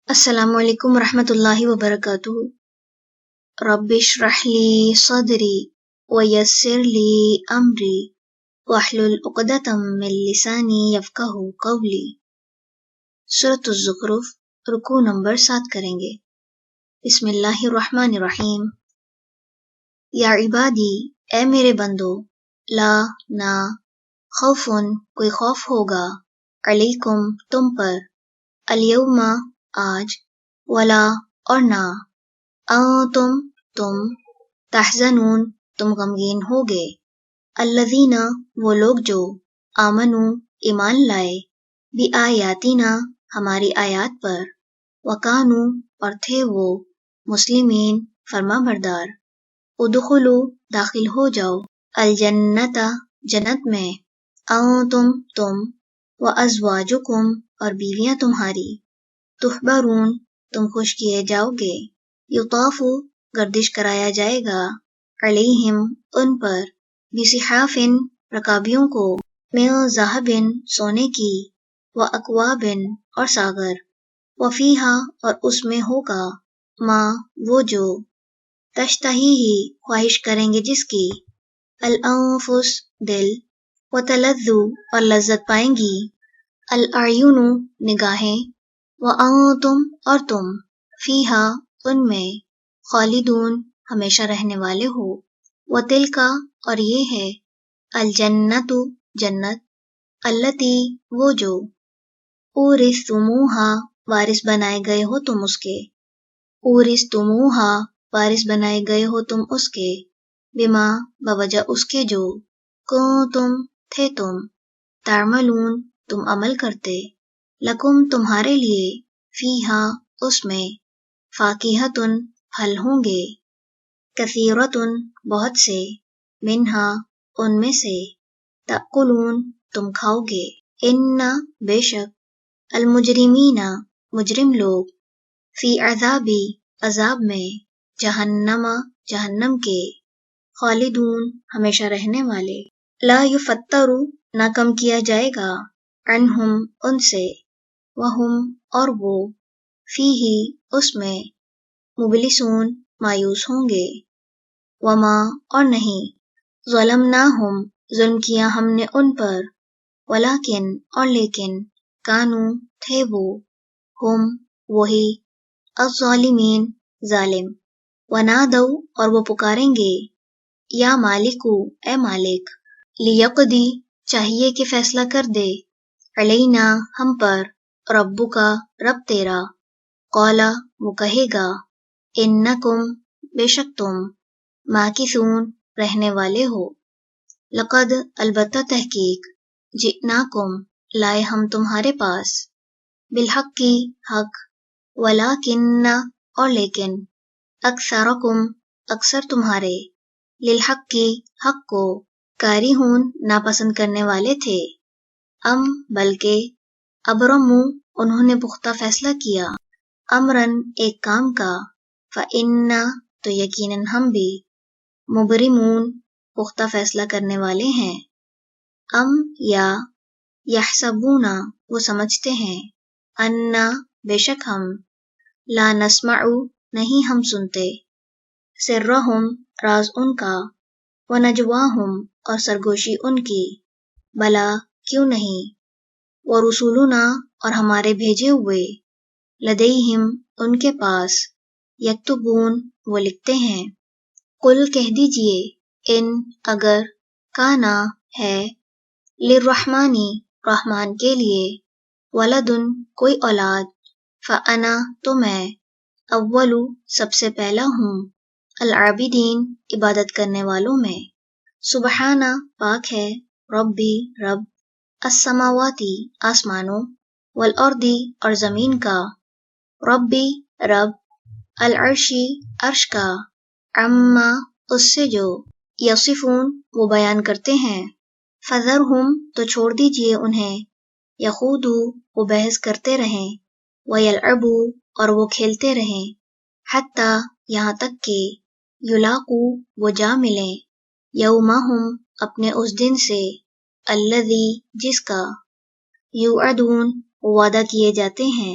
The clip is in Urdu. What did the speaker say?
السلام علیکم ورحمۃ اللہ وبرکاتہ۔ رب اشرح لی صدری ویسر لی امری واحلل عقدۃ من لسانی یفقہوا قولی۔ سورۃ الزخرف، رکوع نمبر 7 کریں گے۔ بسم اللہ الرحمن الرحیم۔ یا عبادی، اے میرے بندو، لا نہ، خوفن کوئی خوف ہوگا، علیکم تم پر، الیوم آج، ولا اور نہ، تم تحزنون تم غمگین ہوگے، الذین وہ لوگ جو آمنو ایمان لائے، بآیاتنا ہماری آیات پر، وکانو اور تھے وہ، مسلمین فرما بردار، ادخلوا داخل ہو جاؤ، الجنت جنت میں، تم وازواجکم اور بیویاں تمہاری، تحبرون تم خوش کیے جاؤ گے، یطاف گردش کرایا جائے گا، علیہم ان پر، بصحاف رکابیوں کو، من ذہب سونے کی، واکواب اور ساغر، وفیہا اور اس میں ہوگا، ما وہ جو، تشتہیہ خواہش کریں گے جس کی، الانفس دل، وتلذ اور لذت پائیں گی، الاعین نگاہیں، وانتم اور تم، فیہا ان میں، خالدون ہمیشہ رہنے والے ہو، وتلک اور یہ ہے، الجنت جنت، التی وہ جو، اورثتموہا وارث بنائے گئے ہو تم اس کے، اورثتموہا وارث بنائے گئے ہو تم اس کے، بما بوجہ اس کے جو، کنتم تھے تم، تعملون تم عمل کرتے، لکم تمہارے لیے، فیہا اس میں، فاکہۃ پھل ہوں گے، کثیرۃ بہت سے، منہا ان میں سے، تأکلون تم کھاؤ گے، ان بے شک، المجرمین مجرم لوگ، فی عذابی عذاب میں، جہنم جہنم کے، خالدون ہمیشہ رہنے والے، لا یفتر نہ کم کیا جائے گا، عنہم ان سے، وہم اور وہ، فیہ اس میں، مبلسون مایوس ہوں گے، وما اور نہیں، ظلمناہم ظلم کیا ہم نے ان پر، ولیکن اور لیکن، کانو تھے وہ، ہم وہی، الظالمین ظالم، ونادوا اور وہ پکاریں گے، یا مالکو اے مالک، لیقضی چاہیے کہ فیصلہ کر دے، علینا ہم پر، ربکا رب تیرا، قالا وہ کہے گا، انکم بے شک تم، ماکثون رہنے والے ہو، لقد البتہ تحقیق، جئناکم لائے ہم تمہارے پاس، بالحق کی حق، ولیکن اور لیکن، اکثرکم اکثر تمہارے، للحق کی حق کو، کارہون ناپسند کرنے والے تھے، ام بلکہ، ابرموا انہوں نے پختہ فیصلہ کیا، امرن ایک کام کا، فإنا تو یقیناً ہم بھی، مبرمون پختہ فیصلہ کرنے والے ہیں، ام یا، یحسبون وہ سمجھتے ہیں، انا بے شک ہم، لا نسمع نہیں ہم سنتے، سرہم راز ان کا، ونجواہم اور سرگوشی ان کی، بلا کیوں نہیں، ورسولنا اور ہمارے بھیجے ہوئے، لدیہم ان کے پاس، یکتبون وہ لکھتے ہیں، قل کہہ دیجئے، ان اگر، کانا ہے، للرحمن رحمان کے لیے، ولدن کوئی اولاد، فانا تو میں، اول سب سے پہلا ہوں، العابدین عبادت کرنے والوں میں، سبحانہ پاک ہے، ربی رب، السماواتی آسمانوں، والارضی اور زمین کا، ربی رب، العرشی عرش کا، عما اس سے جو، یصفون وہ بیان کرتے ہیں، فذرہم تو چھوڑ دیجئے انہیں، یخوضوا وہ بحث کرتے رہیں، ویلعبوا اور وہ کھیلتے رہیں، حتی یہاں تک کہ، یلاقوا وہ جا ملیں، یومہم اپنے اس دن سے، الذی جس کا، یوعدون وہ وعدہ کیے جاتے ہیں،